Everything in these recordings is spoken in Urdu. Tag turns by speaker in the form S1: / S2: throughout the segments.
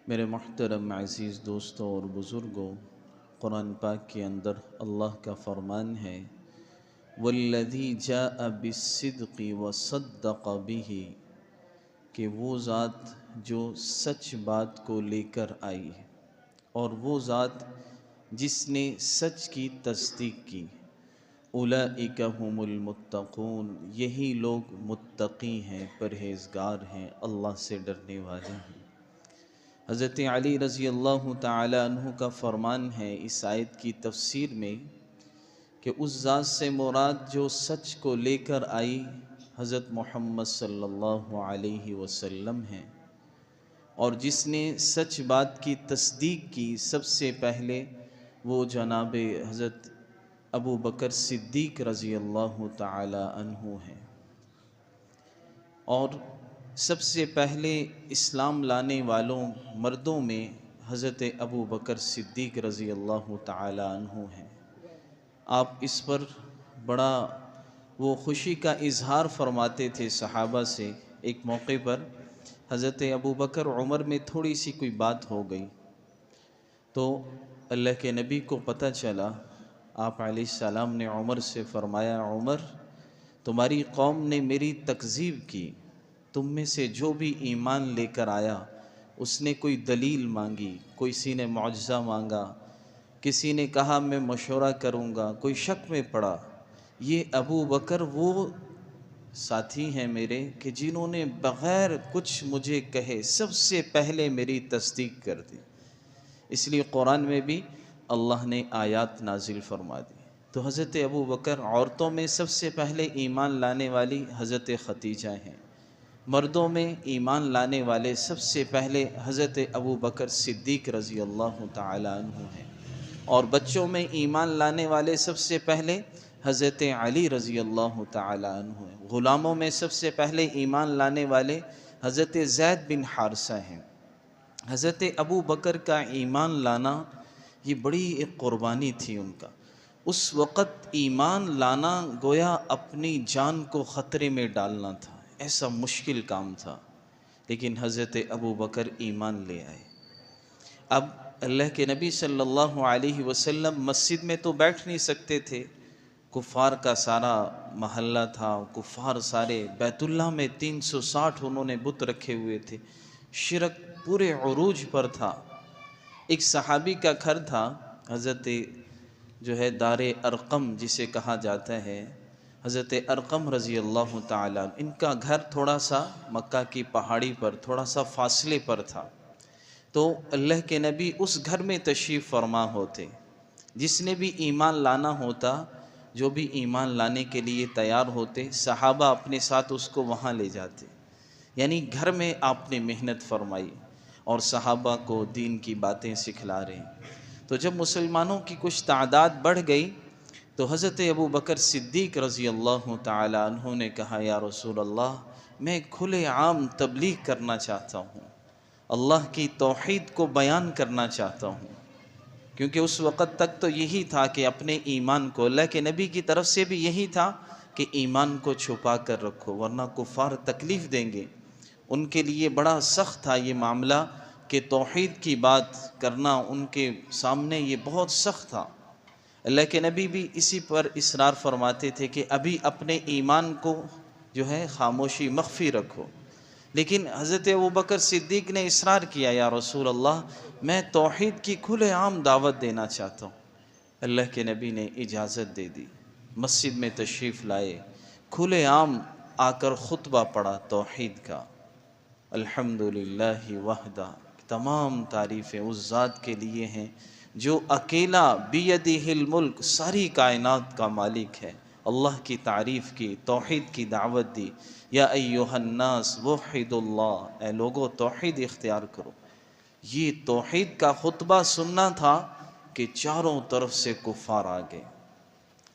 S1: میرے محترم عزیز دوستوں اور بزرگوں، قرآن پاک کے اندر اللہ کا فرمان ہے والذی جاء بالصدق وصدق به، کہ وہ ذات جو سچ بات کو لے کر آئی اور وہ ذات جس نے سچ کی تصدیق کی۔ اولئک هم المتقون، یہی لوگ متقی ہیں، پرہیزگار ہیں، اللہ سے ڈرنے والے ہیں۔ حضرت علی رضی اللہ تعالی عنہ کا فرمان ہے اس آیت کی تفسیر میں کہ اس ذات سے مراد جو سچ کو لے کر آئی حضرت محمد صلی اللہ علیہ وسلم ہیں، اور جس نے سچ بات کی تصدیق کی سب سے پہلے وہ جناب حضرت ابو بکر صدیق رضی اللہ تعالی عنہ ہیں۔ اور سب سے پہلے اسلام لانے والوں مردوں میں حضرت ابو بکر صدیق رضی اللہ تعالی عنہ ہیں۔ آپ اس پر بڑا وہ خوشی کا اظہار فرماتے تھے صحابہ سے۔ ایک موقع پر حضرت ابو بکر عمر میں تھوڑی سی کوئی بات ہو گئی تو اللہ کے نبی کو پتہ چلا۔ آپ علیہ السلام نے عمر سے فرمایا، عمر تمہاری قوم نے میری تکذیب کی، تم میں سے جو بھی ایمان لے کر آیا اس نے کوئی دلیل مانگی، کسی نے معجزہ مانگا، کسی نے کہا میں مشورہ کروں گا، کوئی شک میں پڑا، یہ ابو بکر وہ ساتھی ہیں میرے کہ جنہوں نے بغیر کچھ مجھے کہے سب سے پہلے میری تصدیق کر دی۔ اس لیے قرآن میں بھی اللہ نے آیات نازل فرما دی۔ تو حضرت ابو بکر، عورتوں میں سب سے پہلے ایمان لانے والی حضرت ختیجہ ہیں، مردوں میں ایمان لانے والے سب سے پہلے حضرت ابو بکر صدیق رضی اللہ تعالی عنہ ہیں، اور بچوں میں ایمان لانے والے سب سے پہلے حضرت علی رضی اللہ تعالی عنہ ہیں، غلاموں میں سب سے پہلے ایمان لانے والے حضرت زید بن حارثہ ہیں۔ حضرت ابو بکر کا ایمان لانا یہ بڑی ایک قربانی تھی ان کا۔ اس وقت ایمان لانا گویا اپنی جان کو خطرے میں ڈالنا تھا، ایسا مشکل کام تھا، لیکن حضرت ابو بکر ایمان لے آئے۔ اب اللہ کے نبی صلی اللہ علیہ وسلم مسجد میں تو بیٹھ نہیں سکتے تھے، کفار کا سارا محلہ تھا، کفار سارے بیت اللہ میں 360 انہوں نے بت رکھے ہوئے تھے، شرک پورے عروج پر تھا۔ ایک صحابی کا گھر تھا، حضرت دار ارقم جسے کہا جاتا ہے، حضرت ارقم رضی اللہ تعالیٰ، ان کا گھر تھوڑا سا مکہ کی پہاڑی پر تھوڑا سا فاصلے پر تھا، تو اللہ کے نبی اس گھر میں تشریف فرما ہوتے۔ جس نے بھی ایمان لانا ہوتا، جو بھی ایمان لانے کے لیے تیار ہوتے، صحابہ اپنے ساتھ اس کو وہاں لے جاتے، یعنی گھر میں آپ نے محنت فرمائی اور صحابہ کو دین کی باتیں سکھلا رہے ہیں۔ تو جب مسلمانوں کی کچھ تعداد بڑھ گئی تو حضرت ابو بکر صدیق رضی اللہ تعالی عنہ نے کہا، یا رسول اللہ میں کھلے عام تبلیغ کرنا چاہتا ہوں، اللہ کی توحید کو بیان کرنا چاہتا ہوں، کیونکہ اس وقت تک تو یہی تھا کہ اپنے ایمان کو، اللہ کے نبی کی طرف سے بھی یہی تھا کہ ایمان کو چھپا کر رکھو ورنہ کفار تکلیف دیں گے۔ ان کے لیے بڑا سخت تھا یہ معاملہ کہ توحید کی بات کرنا ان کے سامنے یہ بہت سخت تھا۔ اللہ کے نبی بھی اسی پر اصرار فرماتے تھے کہ ابھی اپنے ایمان کو خاموشی مخفی رکھو، لیکن حضرت ابوبکر صدیق نے اصرار کیا، یا رسول اللہ میں توحید کی کھلے عام دعوت دینا چاہتا ہوں۔ اللہ کے نبی نے اجازت دے دی، مسجد میں تشریف لائے، کھلے عام آ کر خطبہ پڑھا توحید کا۔ الحمدللہ وحدہ، تمام تعریفیں اس ذات کے لیے ہیں جو اکیلا بیدہ الملک، ساری کائنات کا مالک ہے۔ اللہ کی تعریف کی، توحید کی دعوت دی، یا ایہا الناس وحدوا اللہ، اے لوگو توحید اختیار کرو۔ یہ توحید کا خطبہ سننا تھا کہ چاروں طرف سے کفار آ گئے،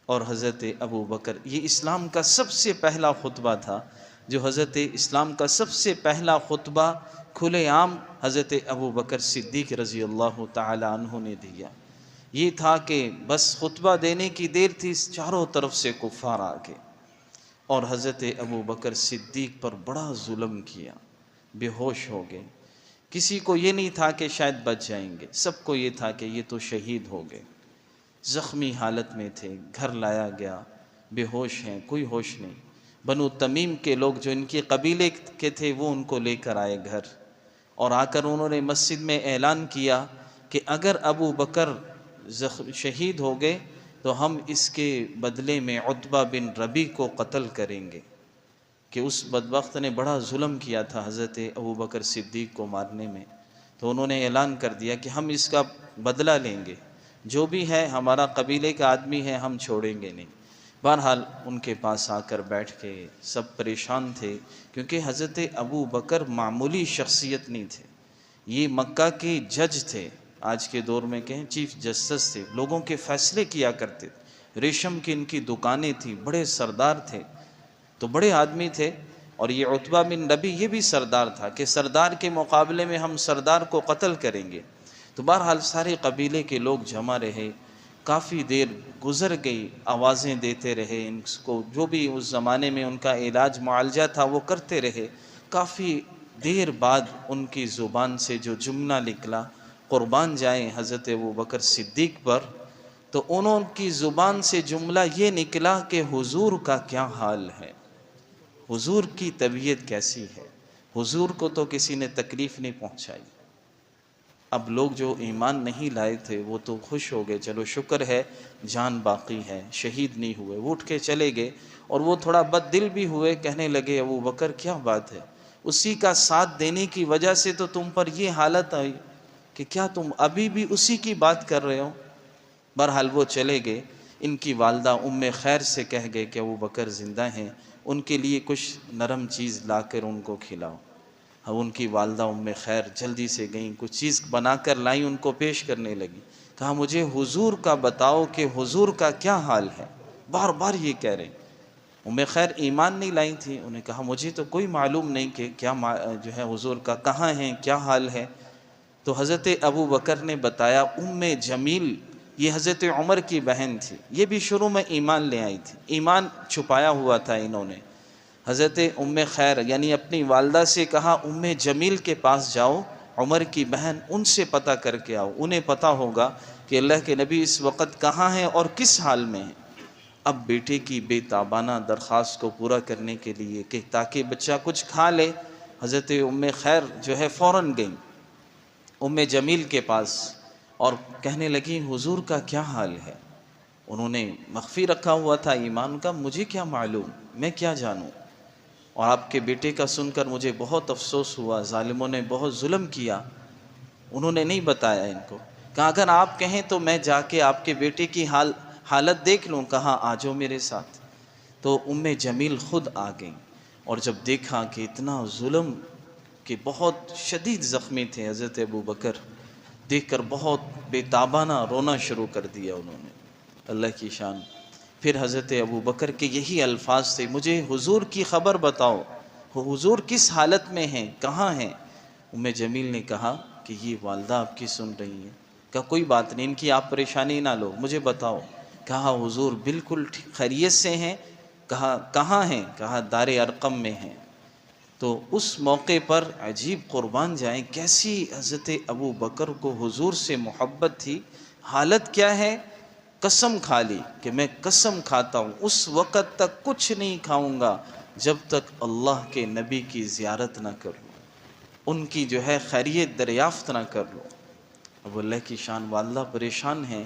S1: اور حضرت ابو بکر، یہ اسلام کا سب سے پہلا خطبہ تھا جو حضرت اسلام کا سب سے پہلا خطبہ کھلے عام حضرت ابو بکر صدیق رضی اللہ تعالی عنہ نے دیا۔ یہ تھا کہ بس خطبہ دینے کی دیر تھی، چاروں طرف سے کفار آ گئے، اور حضرت ابو بکر صدیق پر بڑا ظلم کیا، بے ہوش ہو گئے۔ کسی کو یہ نہیں تھا کہ شاید بچ جائیں گے، سب کو یہ تھا کہ یہ تو شہید ہو گئے۔ زخمی حالت میں تھے، گھر لایا گیا، بے ہوش ہیں، کوئی ہوش نہیں۔ بنو تمیم کے لوگ جو ان کے قبیلے کے تھے وہ ان کو لے کر آئے گھر، اور آ کر انہوں نے مسجد میں اعلان کیا کہ اگر ابو بکر شہید ہو گئے تو ہم اس کے بدلے میں عتبہ بن ربی کو قتل کریں گے، کہ اس بدبخت نے بڑا ظلم کیا تھا حضرت ابو بکر صدیق کو مارنے میں۔ تو انہوں نے اعلان کر دیا کہ ہم اس کا بدلہ لیں گے، جو بھی ہے ہمارا قبیلے کا آدمی ہے، ہم چھوڑیں گے نہیں۔ بہرحال ان کے پاس آ کر بیٹھ کے سب پریشان تھے، کیونکہ حضرت ابو بکر معمولی شخصیت نہیں تھے، یہ مکہ کے جج تھے، آج کے دور میں کہیں چیف جسٹس تھے، لوگوں کے فیصلے کیا کرتے تھے، ریشم کی ان کی دکانیں تھیں، بڑے سردار تھے، تو بڑے آدمی تھے۔ اور یہ عتبہ بن ربی یہ بھی سردار تھا کہ سردار کے مقابلے میں ہم سردار کو قتل کریں گے۔ تو بہرحال سارے قبیلے کے لوگ جمع رہے، کافی دیر گزر گئی، آوازیں دیتے رہے، ان کو جو بھی اس زمانے میں ان کا علاج معالجہ تھا وہ کرتے رہے۔ کافی دیر بعد ان کی زبان سے جو جملہ نکلا، قربان جائیں حضرت ابوبکر صدیق پر، تو انہوں کی زبان سے جملہ یہ نکلا کہ حضور کا کیا حال ہے، حضور کی طبیعت کیسی ہے، حضور کو تو کسی نے تکلیف نہیں پہنچائی۔ اب لوگ جو ایمان نہیں لائے تھے وہ تو خوش ہو گئے، چلو شکر ہے جان باقی ہے، شہید نہیں ہوئے، وہ اٹھ کے چلے گئے۔ اور وہ تھوڑا بد دل بھی ہوئے، کہنے لگے ابو بکر کیا بات ہے، اسی کا ساتھ دینے کی وجہ سے تو تم پر یہ حالت آئی کہ کیا تم ابھی بھی اسی کی بات کر رہے ہو۔ بہرحال وہ چلے گئے، ان کی والدہ ام خیر سے کہہ گئے کہ ابو بکر زندہ ہیں، ان کے لیے کچھ نرم چیز لا کر ان کو کھلاؤ۔ ان کی والدہ ام خیر جلدی سے گئیں، کچھ چیز بنا کر لائیں، ان کو پیش کرنے لگی، کہا مجھے حضور کا بتاؤ کہ حضور کا کیا حال ہے، بار بار یہ کہہ رہے ہیں۔ ام خیر ایمان نہیں لائی تھی، انہیں کہا مجھے تو کوئی معلوم نہیں کہ کیا جو ہے حضور کا کہاں ہیں، کیا حال ہے۔ تو حضرت ابو بکر نے بتایا، ام جمیل یہ حضرت عمر کی بہن تھی، یہ بھی شروع میں ایمان لے آئی تھی، ایمان چھپایا ہوا تھا انہوں نے۔ حضرت ام خیر یعنی اپنی والدہ سے کہا ام جمیل کے پاس جاؤ، عمر کی بہن، ان سے پتہ کر کے آؤ، انہیں پتہ ہوگا کہ اللہ کے نبی اس وقت کہاں ہیں اور کس حال میں ہیں۔ اب بیٹے کی بے تابانہ درخواست کو پورا کرنے کے لیے کہ تاکہ بچہ کچھ کھا لے، حضرت ام خیر جو ہے فوراً گئیں ام جمیل کے پاس اور کہنے لگی حضور کا کیا حال ہے۔ انہوں نے مخفی رکھا ہوا تھا ایمان کا، مجھے کیا معلوم، میں کیا جانوں، اور آپ کے بیٹے کا سن کر مجھے بہت افسوس ہوا، ظالموں نے بہت ظلم کیا۔ انہوں نے نہیں بتایا ان کو، کہا اگر آپ کہیں تو میں جا کے آپ کے بیٹے کی حالت دیکھ لوں، کہا آ جاؤ میرے ساتھ۔ تو ام جمیل خود آ گئیں، اور جب دیکھا کہ اتنا ظلم، کہ بہت شدید زخمی تھے حضرت ابو بکر، دیکھ کر بہت بے تابانہ رونا شروع کر دیا انہوں نے۔ اللہ کی شان۔ پھر حضرت ابو بکر کے یہی الفاظ تھے، مجھے حضور کی خبر بتاؤ، حضور کس حالت میں ہیں، کہاں ہیں۔ ام جمیل نے کہا کہ یہ والدہ آپ کی سن رہی ہیں۔ کہا کوئی بات نہیں، ان کی آپ پریشانی نہ لو، مجھے بتاؤ۔ کہا حضور بالکل خیریت سے ہیں۔ کہا کہاں ہیں، کہا دار ارقم میں ہیں۔ تو اس موقع پر عجیب قربان جائیں کیسی حضرت ابو بکر کو حضور سے محبت تھی، حالت کیا ہے، قسم کھا لی کہ میں قسم کھاتا ہوں اس وقت تک کچھ نہیں کھاؤں گا جب تک اللہ کے نبی کی زیارت نہ کر لوں، ان کی جو ہے خیریت دریافت نہ کر لوں۔ اب اللہ کی شان، والدہ پریشان ہیں،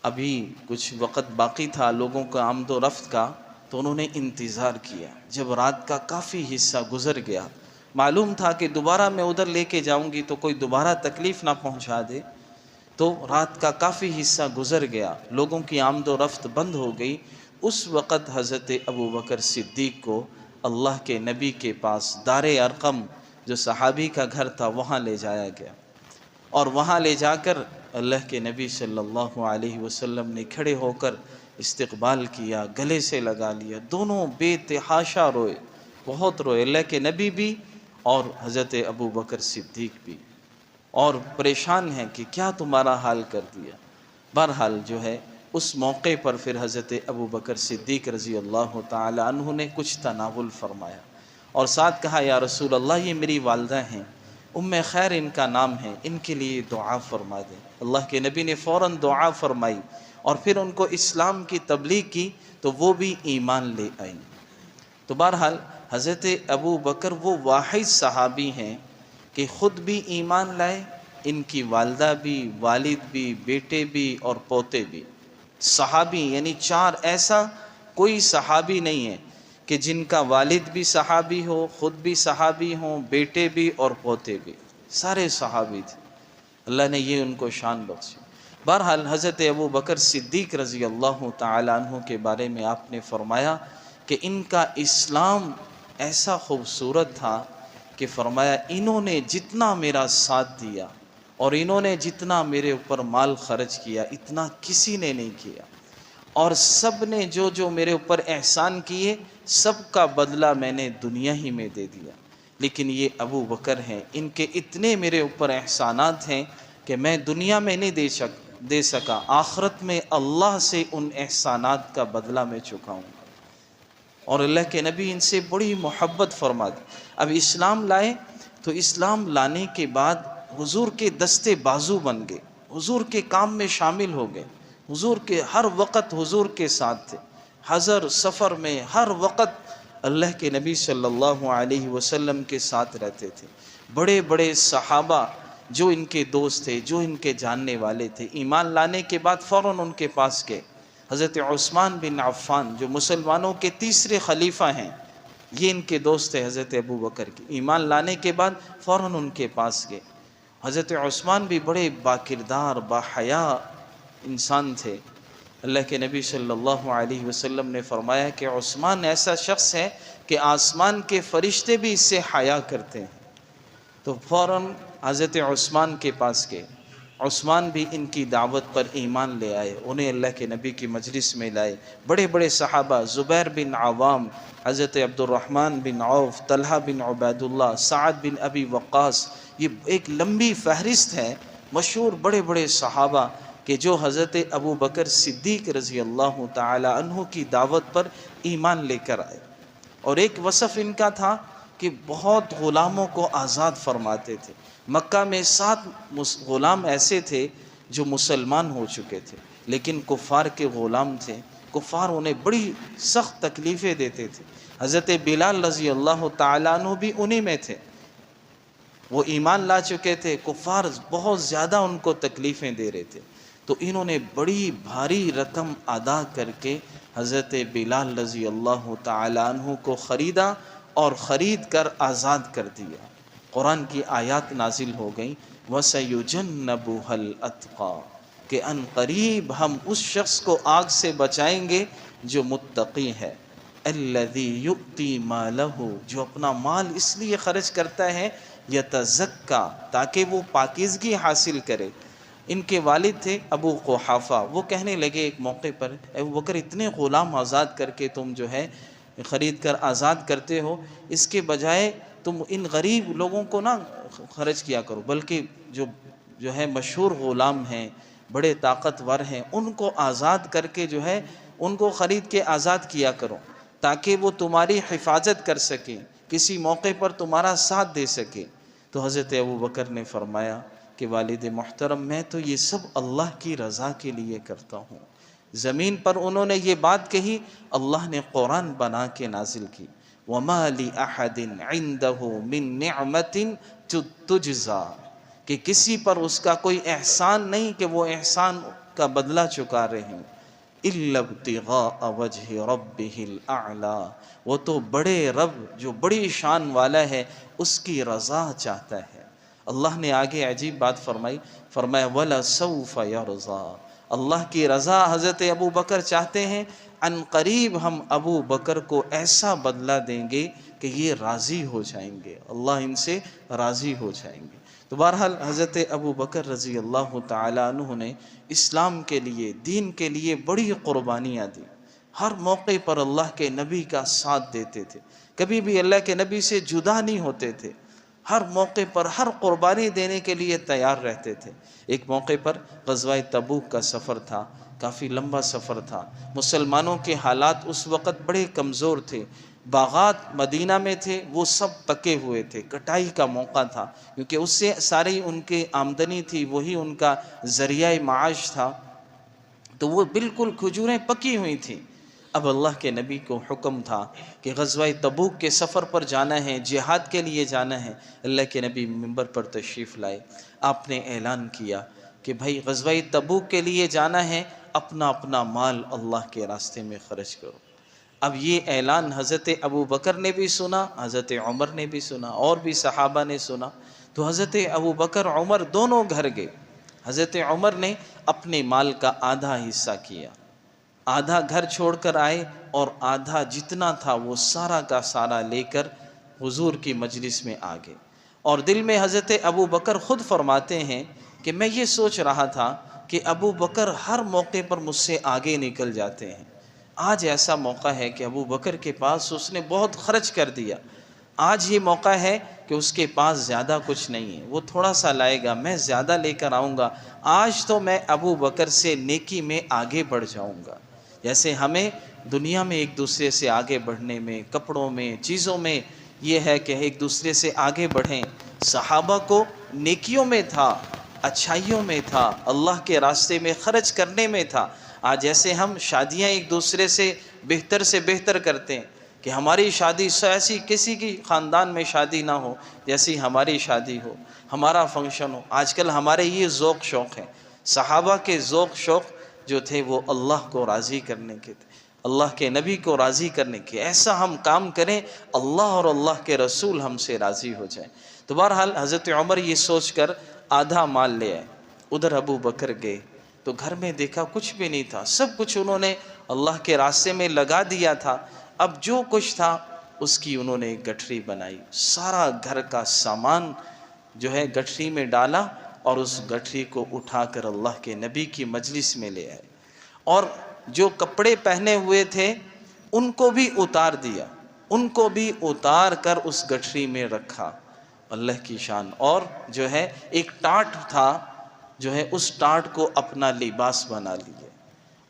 S1: ابھی کچھ وقت باقی تھا لوگوں کا آمد و رفت کا، تو انہوں نے انتظار کیا۔ جب رات کا کافی حصہ گزر گیا، معلوم تھا کہ دوبارہ میں ادھر لے کے جاؤں گی تو کوئی دوبارہ تکلیف نہ پہنچا دے، تو رات کا کافی حصہ گزر گیا، لوگوں کی آمد و رفت بند ہو گئی۔ اس وقت حضرت ابو بکر صدیق کو اللہ کے نبی کے پاس دار ارقم جو صحابی کا گھر تھا وہاں لے جایا گیا، اور وہاں لے جا کر اللہ کے نبی صلی اللہ علیہ وسلم نے کھڑے ہو کر استقبال کیا، گلے سے لگا لیا، دونوں بے تحاشا روئے، بہت روئے، اللہ کے نبی بھی اور حضرت ابو بکر صدیق بھی، اور پریشان ہیں کہ کیا تمہارا حال کر دیا۔ بہرحال جو ہے اس موقع پر پھر حضرت ابو بکر صدیق رضی اللہ تعالی عنہ نے کچھ تناول فرمایا، اور ساتھ کہا یا رسول اللہ یہ میری والدہ ہیں، ام خیر ان کا نام ہے، ان کے لیے دعا فرما دیں۔ اللہ کے نبی نے فوراً دعا فرمائی اور پھر ان کو اسلام کی تبلیغ کی تو وہ بھی ایمان لے آئیں۔ تو بہرحال حضرت ابو بکر وہ واحد صحابی ہیں کہ خود بھی ایمان لائے، ان کی والدہ بھی، والد بھی، بیٹے بھی اور پوتے بھی صحابی، یعنی چار، ایسا کوئی صحابی نہیں ہے کہ جن کا والد بھی صحابی ہو، خود بھی صحابی ہوں، بیٹے بھی اور پوتے بھی، سارے صحابی تھے۔ اللہ نے یہ ان کو شان بخشی۔ بہرحال حضرت ابو بکر صدیق رضی اللہ تعالیٰ عنہ کے بارے میں آپ نے فرمایا کہ ان کا اسلام ایسا خوبصورت تھا کہ فرمایا انہوں نے جتنا میرا ساتھ دیا اور انہوں نے جتنا میرے اوپر مال خرچ کیا اتنا کسی نے نہیں کیا، اور سب نے جو جو میرے اوپر احسان کیے سب کا بدلہ میں نے دنیا ہی میں دے دیا، لیکن یہ ابو بکر ہیں، ان کے اتنے میرے اوپر احسانات ہیں کہ میں دنیا میں نہیں دے سکا، آخرت میں اللہ سے ان احسانات کا بدلہ میں چکاؤں گا۔ اور اللہ کے نبی ان سے بڑی محبت فرما دی۔ اب اسلام لائے تو اسلام لانے کے بعد حضور کے دستے بازو بن گئے، حضور کے کام میں شامل ہو گئے، حضور کے ہر وقت حضور کے ساتھ تھے، حضر سفر میں ہر وقت اللہ کے نبی صلی اللہ علیہ وسلم کے ساتھ رہتے تھے۔ بڑے بڑے صحابہ جو ان کے دوست تھے، جو ان کے جاننے والے تھے، ایمان لانے کے بعد فوراً ان کے پاس گئے۔ حضرت عثمان بن عفان جو مسلمانوں کے تیسرے خلیفہ ہیں، یہ ان کے دوست تھے حضرت ابو بکر کے، ایمان لانے کے بعد فوراً ان کے پاس گئے۔ حضرت عثمان بھی بڑے باکردار باحیا انسان تھے۔ اللہ کے نبی صلی اللہ علیہ وسلم نے فرمایا کہ عثمان ایسا شخص ہے کہ آسمان کے فرشتے بھی اس سے حیا کرتے ہیں۔ تو فوراً حضرت عثمان کے پاس گئے، عثمان بھی ان کی دعوت پر ایمان لے آئے، انہیں اللہ کے نبی کی مجلس میں لائے۔ بڑے بڑے صحابہ زبیر بن عوام، حضرت عبد الرحمن بن عوف، طلحہ بن عبید اللہ، سعد بن ابی وقاص، یہ ایک لمبی فہرست ہے مشہور بڑے بڑے صحابہ کہ جو حضرت ابو بکر صدیق رضی اللہ تعالی عنہ کی دعوت پر ایمان لے کر آئے۔ اور ایک وصف ان کا تھا کہ بہت غلاموں کو آزاد فرماتے تھے۔ مکہ میں 7 غلام ایسے تھے جو مسلمان ہو چکے تھے لیکن کفار کے غلام تھے، کفار انہیں بڑی سخت تکلیفیں دیتے تھے۔ حضرت بلال رضی اللہ تعالیٰ عنہ بھی انہی میں تھے، وہ ایمان لا چکے تھے، کفار بہت زیادہ ان کو تکلیفیں دے رہے تھے، تو انہوں نے بڑی بھاری رقم ادا کر کے حضرت بلال رضی اللہ تعالیٰ عنہ کو خریدا اور خرید کر آزاد کر دیا۔ قرآن کی آیات نازل ہو گئیں، وَسَيُجَنَّبُهَا الْأَتْقَى، کہ ان قریب ہم اس شخص کو آگ سے بچائیں گے جو متقی ہے، الَّذِي يُؤْتِي مَالَهُ، جو اپنا مال اس لیے خرچ کرتا ہے يَتَزَكَّى، تاکہ وہ پاکیزگی حاصل کرے۔ ان کے والد تھے ابو قحافہ، وہ کہنے لگے ایک موقع پر، ابو بکر اتنے غلام آزاد کر کے تم جو ہے خرید کر آزاد کرتے ہو، اس کے بجائے تم ان غریب لوگوں کو نہ خرچ کیا کرو، بلکہ جو ہے مشہور غلام ہیں، بڑے طاقتور ہیں، ان کو آزاد کر کے جو ہے ان کو خرید کے آزاد کیا کرو تاکہ وہ تمہاری حفاظت کر سکیں، کسی موقع پر تمہارا ساتھ دے سکے۔ تو حضرت ابو بکر نے فرمایا کہ والد محترم، میں تو یہ سب اللہ کی رضا کے لیے کرتا ہوں۔ زمین پر انہوں نے یہ بات کہی، اللہ نے قرآن بنا کے نازل کی، وَمَا لِأَحَدٍ عِندَهُ مِن نِعْمَةٍ تُجْزَى، کہ کسی پر اس کا کوئی احسان نہیں کہ وہ احسان کا بدلہ چکا رہے ہیں، إِلَّا ابْتِغَاءَ وَجْهِ رَبِّهِ الْأَعْلَى، وہ تو بڑے رب جو بڑی شان والا ہے اس کی رضا چاہتا ہے۔ اللہ نے آگے عجیب بات فرمائی، فرمایا وَلَسَوْفَ يَرْضَى، اللہ کی رضا حضرت ابو بکر چاہتے ہیں، ان قریب ہم ابو بکر کو ایسا بدلہ دیں گے کہ یہ راضی ہو جائیں گے، اللہ ان سے راضی ہو جائیں گے۔ تو بہرحال حضرت ابو بکر رضی اللہ تعالیٰ عنہ نے اسلام کے لیے، دین کے لیے بڑی قربانیاں دی، ہر موقع پر اللہ کے نبی کا ساتھ دیتے تھے، کبھی بھی اللہ کے نبی سے جدا نہیں ہوتے تھے، ہر موقع پر ہر قربانی دینے کے لیے تیار رہتے تھے۔ ایک موقع پر غزوہ تبوک کا سفر تھا، کافی لمبا سفر تھا، مسلمانوں کے حالات اس وقت بڑے کمزور تھے، باغات مدینہ میں تھے وہ سب پکے ہوئے تھے، کٹائی کا موقع تھا، کیونکہ اس سے ساری ان کی آمدنی تھی، وہی ان کا ذریعہ معاش تھا، تو وہ بالکل کھجوریں پکی ہوئی تھیں۔ اب اللہ کے نبی کو حکم تھا کہ غزوہ تبوک کے سفر پر جانا ہے، جہاد کے لیے جانا ہے۔ اللہ کے نبی منبر پر تشریف لائے، آپ نے اعلان کیا کہ بھائی غزوہ تبوک کے لیے جانا ہے، اپنا اپنا مال اللہ کے راستے میں خرچ کرو۔ اب یہ اعلان حضرت ابو بکر نے بھی سنا، حضرت عمر نے بھی سنا، اور بھی صحابہ نے سنا، تو حضرت ابو بکر عمر دونوں گھر گئے۔ حضرت عمر نے اپنے مال کا آدھا حصہ کیا، آدھا گھر چھوڑ کر آئے، اور آدھا جتنا تھا وہ سارا کا سارا لے کر حضور کی مجلس میں آ گئے۔ اور دل میں حضرت ابو بکر خود فرماتے ہیں کہ میں یہ سوچ رہا تھا کہ ابو بکر ہر موقع پر مجھ سے آگے نکل جاتے ہیں، آج ایسا موقع ہے کہ ابو بکر کے پاس اس نے بہت خرچ کر دیا، آج یہ موقع ہے کہ اس کے پاس زیادہ کچھ نہیں ہے، وہ تھوڑا سا لائے گا، میں زیادہ لے کر آؤں گا، آج تو میں ابو بکر سے نیکی میں آگے بڑھ جاؤں گا۔ جیسے ہمیں دنیا میں ایک دوسرے سے آگے بڑھنے میں، کپڑوں میں، چیزوں میں یہ ہے کہ ایک دوسرے سے آگے بڑھیں، صحابہ کو نیکیوں میں تھا، اچھائیوں میں تھا، اللہ کے راستے میں خرچ کرنے میں تھا۔ آج جیسے ہم شادیاں ایک دوسرے سے بہتر کرتے ہیں کہ ہماری شادی ایسی کسی کی خاندان میں شادی نہ ہو جیسی ہماری شادی ہو، ہمارا فنکشن ہو۔ آج کل ہمارے یہ ذوق شوق ہیں، صحابہ کے ذوق شوق جو تھے وہ اللہ کو راضی کرنے کے تھے، اللہ کے نبی کو راضی کرنے کے۔ ایسا ہم کام کریں اللہ اور اللہ کے رسول ہم سے راضی ہو جائیں۔ تو بہرحال حضرت عمر یہ سوچ کر آدھا مال لے آئے، ادھر ابو بکر گئے تو گھر میں دیکھا کچھ بھی نہیں تھا، سب کچھ انہوں نے اللہ کے راستے میں لگا دیا تھا۔ اب جو کچھ تھا اس کی انہوں نے گٹھری بنائی، سارا گھر کا سامان جو ہے گٹھری میں ڈالا، اور اس گٹھری کو اٹھا کر اللہ کے نبی کی مجلس میں لے آئے، اور جو کپڑے پہنے ہوئے تھے ان کو بھی اتار دیا، ان کو بھی اتار کر اس گٹھری میں رکھا، اللہ کی شان۔ اور جو ہے ایک ٹاٹ تھا، جو ہے اس ٹاٹ کو اپنا لباس بنا لیے،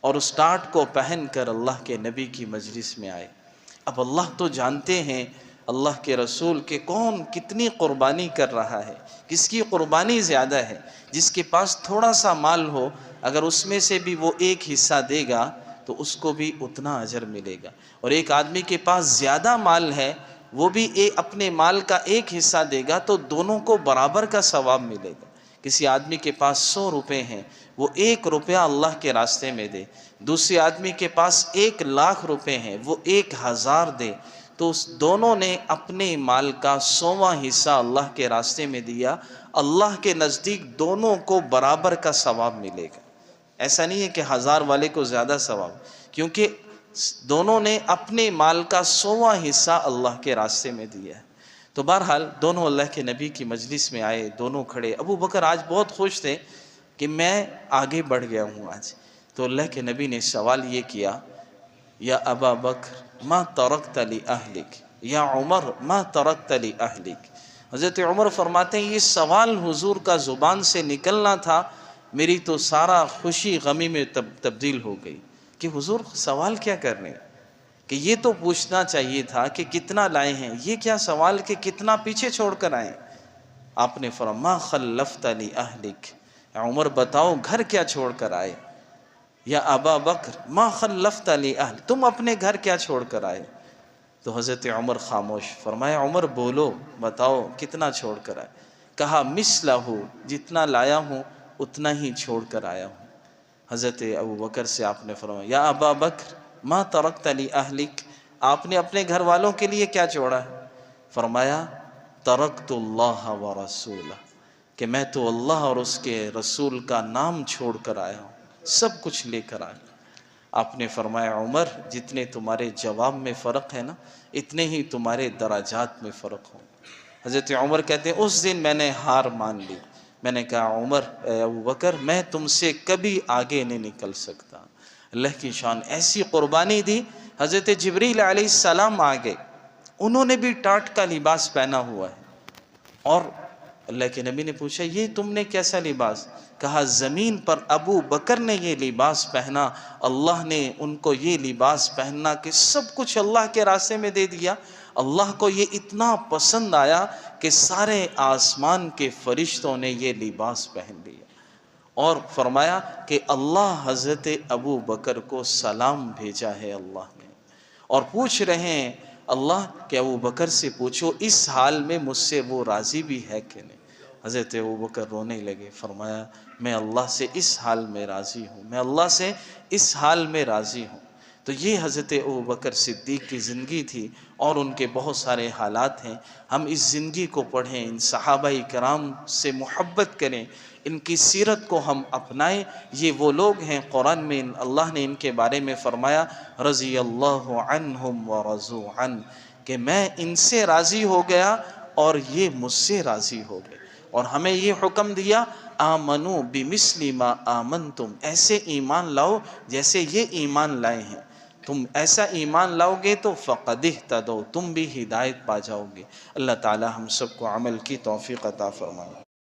S1: اور اس ٹاٹ کو پہن کر اللہ کے نبی کی مجلس میں آئے۔ اب اللہ تو جانتے ہیں اللہ کے رسول کے کون کتنی قربانی کر رہا ہے، کس کی قربانی زیادہ ہے۔ جس کے پاس تھوڑا سا مال ہو، اگر اس میں سے بھی وہ ایک حصہ دے گا تو اس کو بھی اتنا اجر ملے گا، اور ایک آدمی کے پاس زیادہ مال ہے، وہ بھی اپنے مال کا ایک حصہ دے گا تو دونوں کو برابر کا ثواب ملے گا۔ کسی آدمی کے پاس 100 روپے ہیں، وہ 1 روپیہ اللہ کے راستے میں دے، دوسرے آدمی کے پاس 1,00,000 روپے ہیں، وہ 1,000 دے، تو اس دونوں نے اپنے مال کا 100واں حصہ اللہ کے راستے میں دیا، اللہ کے نزدیک دونوں کو برابر کا ثواب ملے گا۔ ایسا نہیں ہے کہ 1000 والے کو زیادہ ثواب، کیونکہ دونوں نے اپنے مال کا 100واں حصہ اللہ کے راستے میں دیا ہے۔ تو بہرحال دونوں اللہ کے نبی کی مجلس میں آئے، دونوں کھڑے۔ ابو بکر آج بہت خوش تھے کہ میں آگے بڑھ گیا ہوں آج۔ تو اللہ کے نبی نے سوال یہ کیا، یا ابا بکر ما ترکت لأہلک، یا عمر ما ترکت لأہلک۔ حضرت عمر فرماتے ہیں یہ سوال حضور کا زبان سے نکلنا تھا، میری تو سارا خوشی غمی میں تبدیل ہو گئی کہ حضور سوال کیا کر رہے ہیں، کہ یہ تو پوچھنا چاہیے تھا کہ کتنا لائے ہیں، یہ کیا سوال کہ کتنا پیچھے چھوڑ کر آئے۔ آپ نے فرمایا ما خلفت لأہلک، عمر بتاؤ گھر کیا چھوڑ کر آئے۔ یا ابا بکر ما خلفت لأہل، تم اپنے گھر کیا چھوڑ کر آئے۔ تو حضرت عمر خاموش، فرمایا عمر بولو، بتاؤ کتنا چھوڑ کر آئے۔ کہا مثلہ، جتنا لایا ہوں اتنا ہی چھوڑ کر آیا ہوں۔ حضرت ابو بکر سے آپ نے فرمایا یا ابا بکر ما ترکت لأہلک، آپ نے اپنے گھر والوں کے لیے کیا چھوڑا ہے؟ فرمایا ترکت اللہ ورسولہ، کہ میں تو اللہ اور اس کے رسول کا نام چھوڑ کر آیا ہوں، سب کچھ لے کر آیا۔ آپ نے فرمایا عمر جتنے تمہارے جواب میں فرق ہے نا، اتنے ہی تمہارے درجات میں فرق ہوں۔ حضرت عمر کہتے ہیں اس دن میں نے ہار مان لی، میں نے کہا عمر ابو بکر میں تم سے کبھی آگے نہیں نکل سکتا۔ اللہ کی شان، ایسی قربانی دی۔ حضرت جبریل علیہ السلام آ گئے، انہوں نے بھی ٹاٹ کا لباس پہنا ہوا ہے، اور اللہ کے نبی نے پوچھا یہ تم نے کیسا لباس؟ کہا زمین پر ابو بکر نے یہ لباس پہنا، اللہ نے ان کو یہ لباس پہننا کہ سب کچھ اللہ کے راستے میں دے دیا۔ اللہ کو یہ اتنا پسند آیا کہ سارے آسمان کے فرشتوں نے یہ لباس پہن لیا، اور فرمایا کہ اللہ حضرت ابو بکر کو سلام بھیجا ہے اللہ نے، اور پوچھ رہے ہیں اللہ کہ ابو بکر سے پوچھو اس حال میں مجھ سے وہ راضی بھی ہے کہ نہیں۔ حضرت ابو بکر رونے لگے، فرمایا میں اللہ سے اس حال میں راضی ہوں، میں اللہ سے اس حال میں راضی ہوں۔ تو یہ حضرت ابو بکر صدیق کی زندگی تھی، اور ان کے بہت سارے حالات ہیں۔ ہم اس زندگی کو پڑھیں، ان صحابہ کرام سے محبت کریں، ان کی سیرت کو ہم اپنائیں۔ یہ وہ لوگ ہیں قرآن میں اللہ نے ان کے بارے میں فرمایا رضی اللہ عنہم ورضوا عنہ، کہ میں ان سے راضی ہو گیا اور یہ مجھ سے راضی ہو گئے۔ اور ہمیں یہ حکم دیا آمنو بمثل ما آمنتم، ایسے ایمان لاؤ جیسے یہ ایمان لائے ہیں۔ تم ایسا ایمان لاؤ گے تو فقد اہتدوا، تم بھی ہدایت پا جاؤ گے۔ اللہ تعالی ہم سب کو عمل کی توفیق عطا فرمائے۔